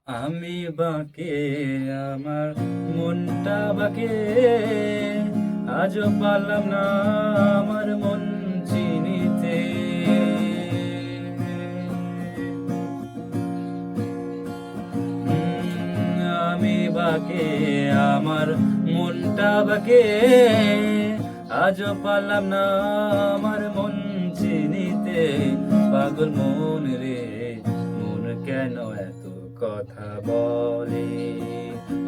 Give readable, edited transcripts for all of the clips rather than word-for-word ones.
আমি বাঁকে আমার মনটা বাঁকে, আজও পারলাম না আমার মন চিনিতে। আমি বাঁকে আমার মনটা বাঁকে, আজও পারলাম না আমার মন চিনিতে। পাগল মন রে, মন কেন এত কথা বলে?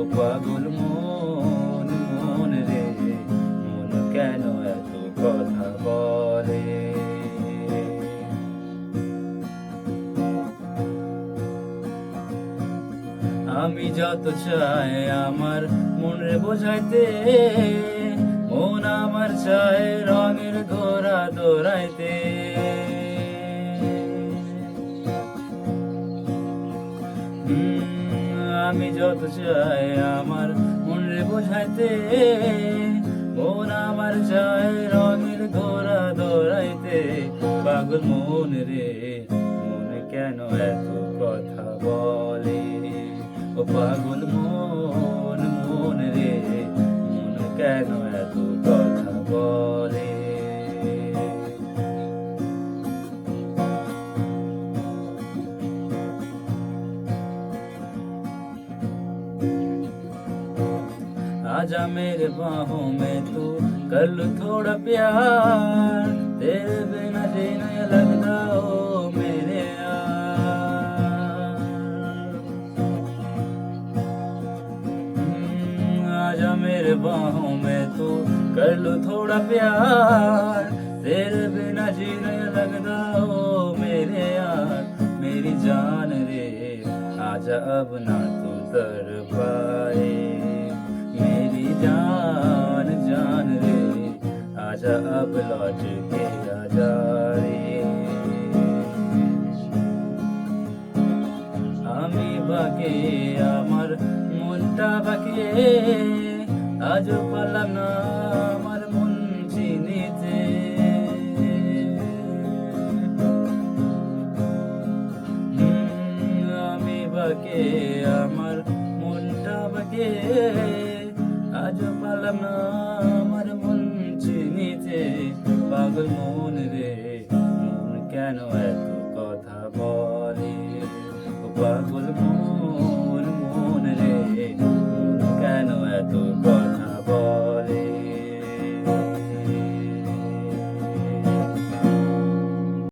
ও পাগল মন, মন রে, মন কেন এত কথা বলে? আমি যত চাই আমার মনে বোঝাইতে, মন আমার চায় রঙের ঘোড়া দৌড়াইতে। আমি যত চাই আমার মনে বোঝাইতে, মন আমার চায় রঙের ঘোড়া দৌড়াইতে। পাগল মন রে, মন কেন এত কথা বলে? ও পাগল মন, মন রে, মন কেন এত কথা বলে? आजा मेरे बाहों में तू, कर लूं थोड़ा प्यार, तेरे बिना जीना ये लगता ओ मेरे यार। आजा मेरे बाहों में तू, कर लूं थोड़ा प्यार, तेरे बिना जीना ये लगता ओ मेरे यार। मेरी जान रे, आजा अब ना तू तर पाए, मेरी जान जान रे, आजा अब लौट के आजा रे। আমি বাঁকে আমার মনটা বাঁকে, আজও পারলাম না আমার মন চিনিতে। আমি বাঁকে আমার মনটা বাঁকে, আজও পারলাম না আমার মন চিনিতে। পাগল মন রে, মন কেন এত কথা বলে? ও পাগল মন।